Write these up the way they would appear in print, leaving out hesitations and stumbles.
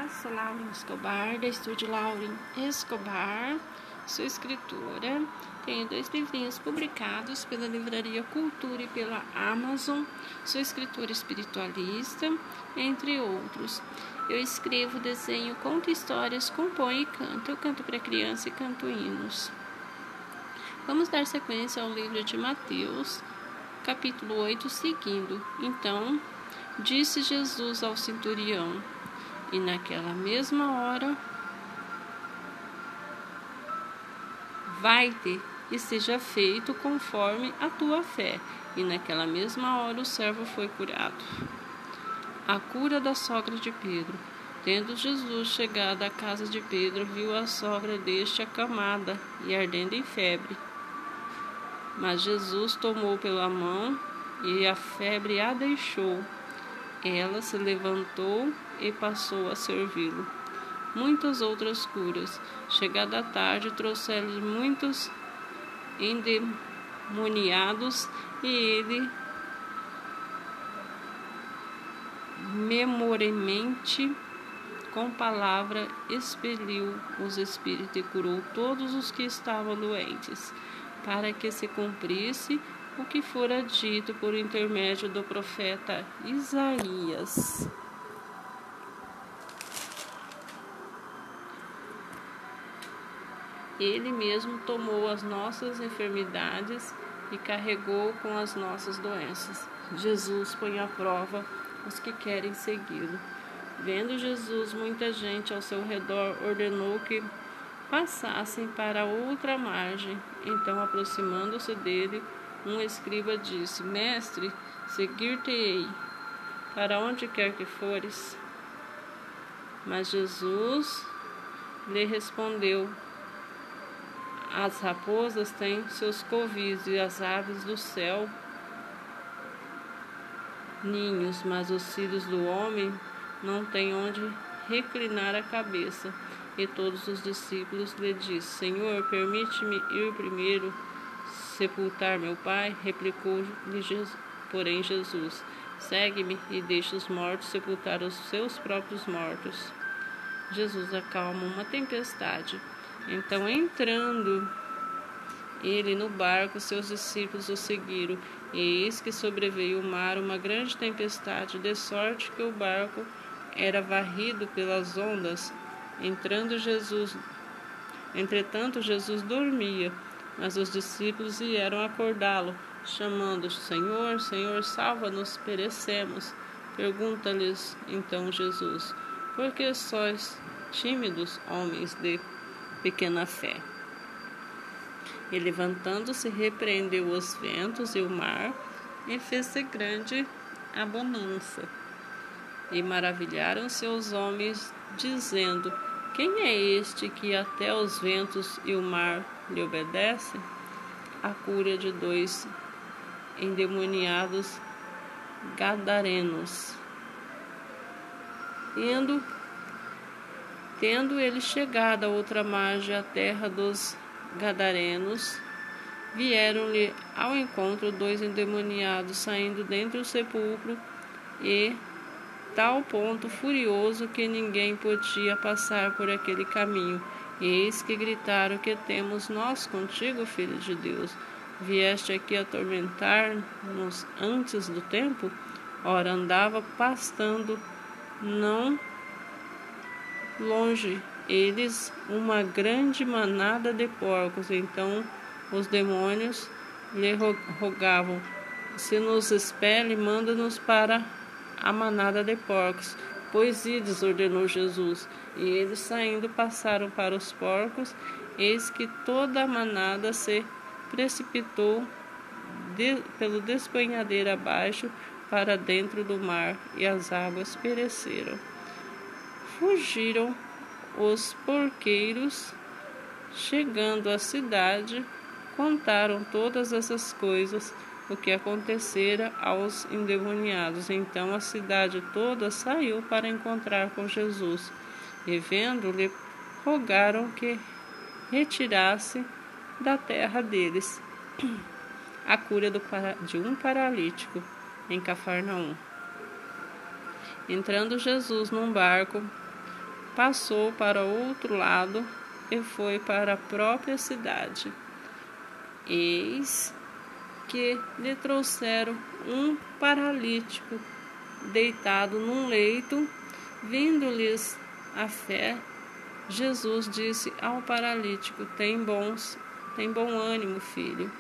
Sou Lauren Escobar, da Estúdio Lauren Escobar. Sou escritora, tenho 2 livrinhos publicados pela Livraria Cultura e pela Amazon. Sou escritora espiritualista, entre outros. Eu escrevo, desenho, conto histórias, componho e canto. Eu canto para criança e canto hinos. Vamos dar sequência ao livro de Mateus, capítulo 8, seguindo. Então, disse Jesus ao centurião: e naquela mesma hora, vai-te e seja feito conforme a tua fé. E naquela mesma hora o servo foi curado. A cura da sogra de Pedro. Tendo Jesus chegado à casa de Pedro, viu a sogra deste acamada e ardendo em febre. Mas Jesus tomou pela mão e a febre a deixou. Ela se levantou e passou a servi-lo. Muitas outras curas. Chegada a tarde, trouxeram-lhe muitos endemoniados e ele, memoremente, com palavra, expeliu os espíritos e curou todos os que estavam doentes, para que se cumprisse o que fora dito por intermédio do profeta Isaías. Ele mesmo tomou as nossas enfermidades e carregou com as nossas doenças. Jesus põe à prova os que querem segui-lo. Vendo Jesus muita gente ao seu redor, ordenou que passassem para outra margem. Então, aproximando-se dele, um escriba disse: Mestre, seguir-te-ei, para onde quer que fores. Mas Jesus lhe respondeu: as raposas têm seus covis e as aves do céu ninhos, mas os filhos do homem não têm onde reclinar a cabeça. E todos os discípulos lhe disseram: Senhor, permite-me ir primeiro sepultar meu pai? Replicou-lhe, porém, Jesus: segue-me e deixa os mortos sepultar os seus próprios mortos. Jesus acalma uma tempestade. Então, entrando ele no barco, seus discípulos o seguiram. E eis que sobreveio o mar uma grande tempestade, de sorte que o barco era varrido pelas ondas. Entretanto, Jesus dormia, mas os discípulos vieram acordá-lo, chamando: Senhor, Senhor, salva-nos, perecemos. Pergunta-lhes então Jesus: por que sois tímidos, homens de pequena fé? E levantando-se, repreendeu os ventos e o mar, e fez-se grande a bonança. E maravilharam-se os homens, dizendo: quem é este que até os ventos e o mar lhe obedecem? A cura de 2 endemoniados gadarenos. Tendo ele chegado à outra margem, a terra dos gadarenos, vieram-lhe ao encontro 2 endemoniados, saindo dentre o sepulcro, e tal ponto furioso que ninguém podia passar por aquele caminho. E eis que gritaram: que temos nós contigo, Filho de Deus? Vieste aqui atormentar-nos antes do tempo? Ora, andava pastando não longe eles uma grande manada de porcos. Então os demônios lhe rogavam: se nos expele, manda-nos para a manada de porcos. Pois ides, ordenou Jesus. E eles, saindo, passaram para os porcos. Eis que toda a manada se precipitou pelo despenhadeiro abaixo para dentro do mar, e as águas pereceram. Fugiram os porqueiros, chegando à cidade, contaram todas essas coisas, o que acontecera aos endemoniados. Então a cidade toda saiu para encontrar com Jesus, e vendo-lhe, rogaram que retirasse da terra deles. A cura de um paralítico em Cafarnaum. Entrando Jesus num barco, passou para outro lado e foi para a própria cidade. Eis que lhe trouxeram um paralítico deitado num leito. Vindo-lhes a fé, Jesus disse ao paralítico: Tem bom ânimo, filho.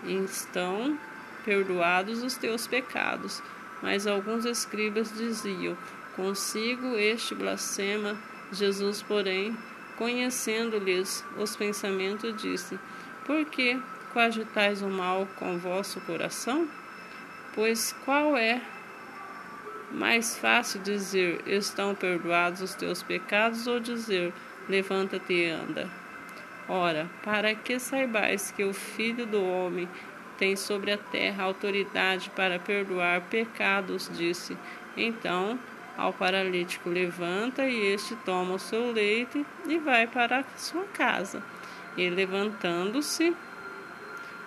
Estão perdoados os teus pecados. Mas alguns escribas diziam: Consigo este blasfema. Jesus, porém, conhecendo-lhes os pensamentos, disse: Por que cogitais o mal com vosso coração? Pois qual é mais fácil dizer: Estão perdoados os teus pecados, ou dizer: Levanta-te e anda? Ora, para que saibais que o Filho do Homem tem sobre a terra autoridade para perdoar pecados, disse. Então ao paralítico: Levanta, e este toma o seu leito e vai para a sua casa. E levantando-se,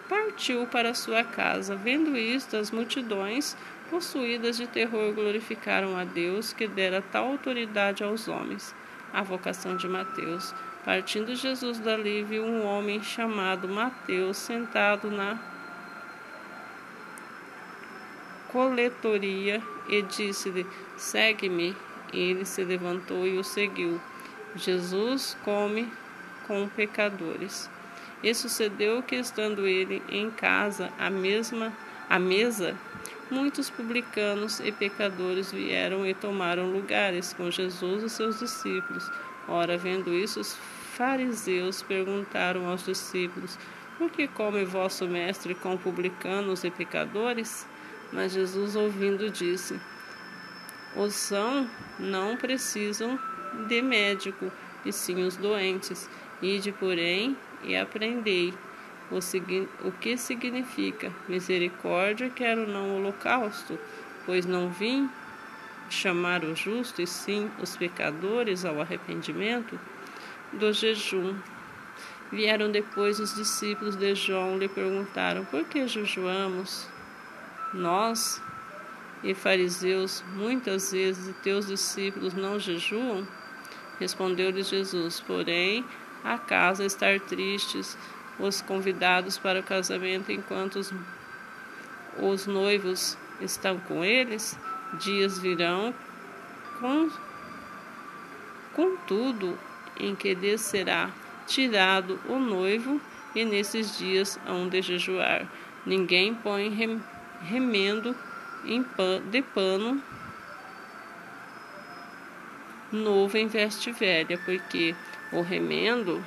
partiu para sua casa. Vendo isto, as multidões, possuídas de terror, glorificaram a Deus, que dera tal autoridade aos homens. A vocação de Mateus. Partindo Jesus dali, viu um homem chamado Mateus sentado na coletoria e disse-lhe: Segue-me. Ele se levantou e o seguiu. Jesus come com pecadores. E sucedeu que, estando ele em casa, à mesa, muitos publicanos e pecadores vieram e tomaram lugares com Jesus e seus discípulos. Ora, vendo isso, os fariseus perguntaram aos discípulos: Por que come vosso mestre com publicanos e pecadores? Mas Jesus, ouvindo, disse: Os sãos não precisam de médico, e sim os doentes. Ide, porém, e aprendei o que significa misericórdia, quero não holocausto, pois não vim chamar os justos, e sim os pecadores ao arrependimento. Do jejum. Vieram depois os discípulos de João, lhe perguntaram: Por que jejuamos nós e fariseus muitas vezes, e teus discípulos não jejuam? Respondeu-lhes Jesus: Porém, acaso estar tristes os convidados para o casamento, enquanto os noivos estão com eles? Dias virão, contudo, em que lhes será tirado o noivo, e nesses dias hão de jejuar. Ninguém põe remendo de pano novo em veste velha, porque o remendo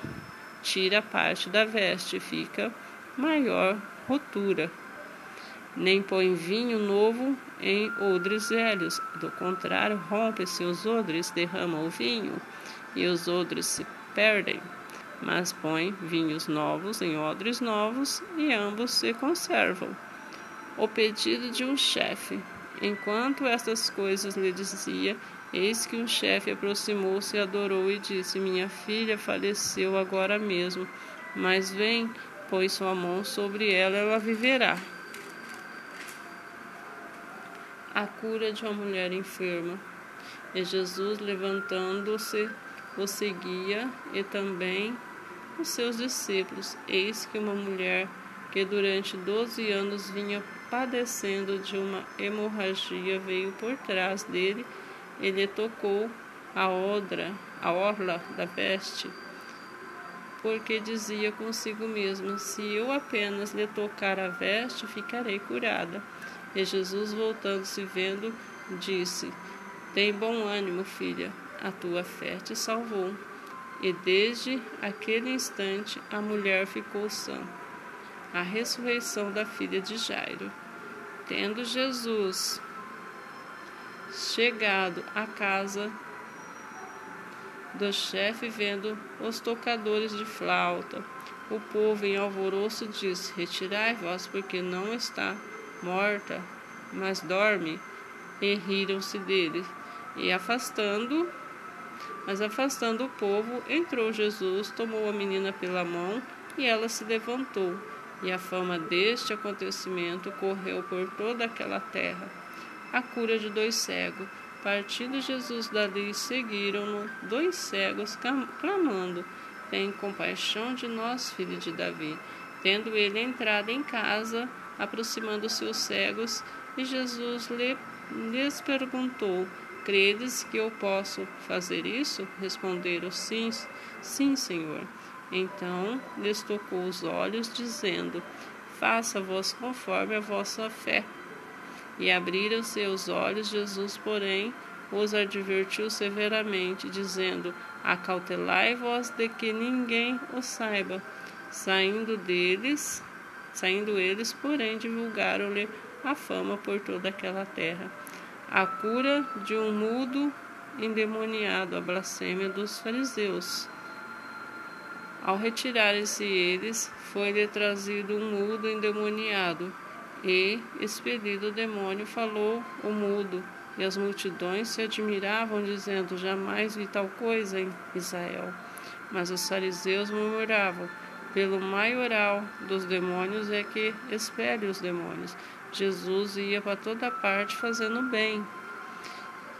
tira parte da veste, fica maior rotura. Nem põe vinho novo em odres velhos, do contrário, rompe-se os odres, derrama o vinho, e os odres se perdem. Mas põe vinhos novos em odres novos, e ambos se conservam. O pedido de um chefe. Enquanto estas coisas lhe dizia, eis que um chefe aproximou-se, adorou e disse: Minha filha faleceu agora mesmo, mas vem, pôs sua mão sobre ela, ela viverá. A cura de uma mulher enferma. E Jesus, levantando-se, o seguia, e também os seus discípulos. Eis que uma mulher que durante 12 anos vinha padecendo de uma hemorragia veio por trás dele e lhe tocou a orla da veste, porque dizia consigo mesma: Se eu apenas lhe tocar a veste, ficarei curada. E Jesus, voltando-se, vendo, disse: Tem bom ânimo, filha, a tua fé te salvou. E desde aquele instante a mulher ficou sã. A ressurreição da filha de Jairo. Tendo Jesus chegado à casa do chefe, vendo os tocadores de flauta, o povo em alvoroço, disse: Retirai-vos, porque não está morta, mas dorme. E riram-se dele. Mas afastando o povo, entrou Jesus, tomou a menina pela mão, e ela se levantou. E a fama deste acontecimento correu por toda aquela terra. A cura de 2 cegos. Partindo Jesus dali, seguiram-no 2 cegos, clamando: Tem compaixão de nós, filho de Davi. Tendo ele entrado em casa, aproximando-se os cegos, e Jesus lhes perguntou: Credes que eu posso fazer isso? Responderam: Sim, sim, Senhor. Então lhes tocou os olhos, dizendo: Faça-vos conforme a vossa fé. E abriram seus olhos. Jesus, porém, os advertiu severamente, dizendo: Acautelai-vos de que ninguém o saiba. Saindo eles, porém, divulgaram-lhe a fama por toda aquela terra. A cura de um mudo endemoniado, a blasfêmia dos fariseus. Ao retirarem-se eles, foi-lhe trazido um mudo endemoniado, e, expelido o demônio, falou o mudo, e as multidões se admiravam, dizendo: Jamais vi tal coisa em Israel. Mas os fariseus murmuravam: Pelo maioral dos demônios é que expele os demônios. Jesus ia para toda parte fazendo bem,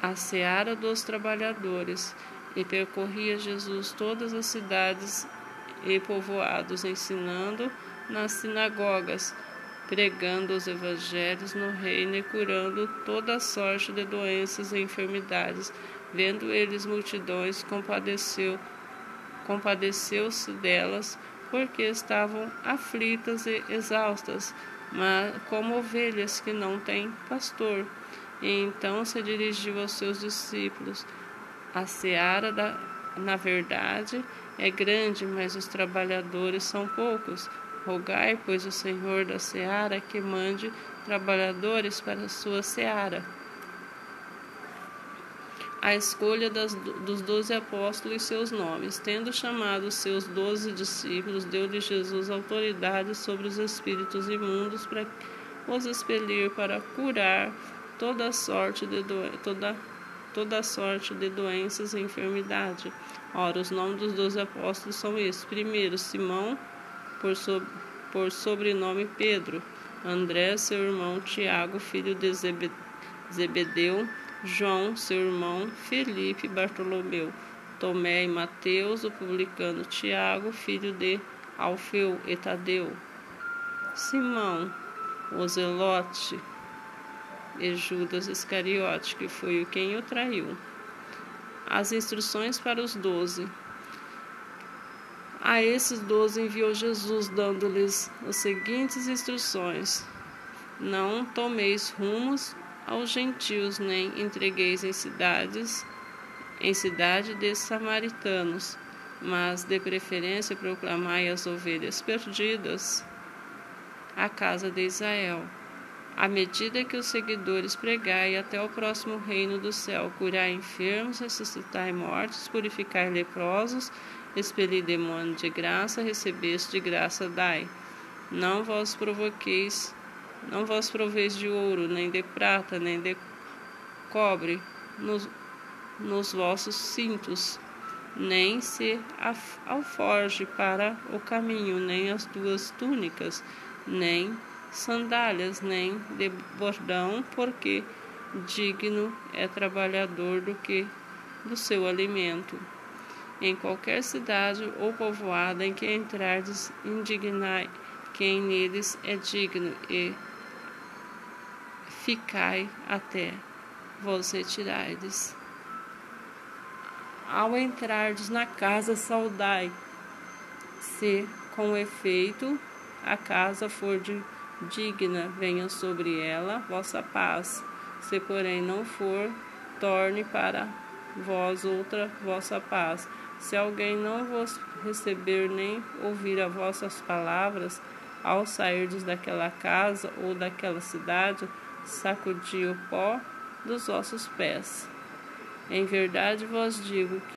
a seara dos trabalhadores, e percorria Jesus todas as cidades e povoados, ensinando nas sinagogas, pregando os evangelhos no reino e curando toda sorte de doenças e enfermidades. Vendo eles multidões, compadeceu-se delas, porque estavam aflitas e exaustas, mas como ovelhas que não têm pastor. E então se dirigiu aos seus discípulos: A seara, na verdade, é grande, mas os trabalhadores são poucos. Rogai, pois, o Senhor da seara que mande trabalhadores para a sua seara. A escolha dos 12 apóstolos e seus nomes. Tendo chamado os seus 12 discípulos, deu-lhe Jesus autoridade sobre os espíritos imundos para os expelir, para curar toda sorte de doenças e enfermidade. Ora, os nomes dos 12 apóstolos são estes: primeiro, Simão, por sobrenome Pedro; André, seu irmão; Tiago, filho de Zebedeu; João, seu irmão; Felipe, Bartolomeu; Tomé e Mateus; o publicano Tiago, filho de Alfeu e Tadeu; Simão, o Zelote; e Judas Iscariote, que foi quem o traiu. As instruções para os 12. A esses 12 enviou Jesus, dando-lhes as seguintes instruções: Não tomeis rumos aos gentios, nem entregueis em cidade de samaritanos, mas de preferência proclamai as ovelhas perdidas à casa de Israel. À medida que os seguidores pregai até o próximo reino do céu, curai enfermos, ressuscitai mortos, purificai leprosos, expeli demônio de graça, recebeste de graça dai. Não vos proveis de ouro, nem de prata, nem de cobre nos vossos cintos, nem se alforje para o caminho, nem as 2 túnicas, nem sandálias, nem de bordão, porque digno é trabalhador do seu alimento. Em qualquer cidade ou povoado em que entrardes, indignai quem neles é digno, e ficai até vos retirardes. Ao entrardes na casa, saudai. Se com efeito a casa for digna, venha sobre ela vossa paz. Se porém não for, torne para vós outra vossa paz. Se alguém não vos receber nem ouvir as vossas palavras, ao sairdes daquela casa ou daquela cidade, sacudi o pó dos vossos pés. Em verdade vos digo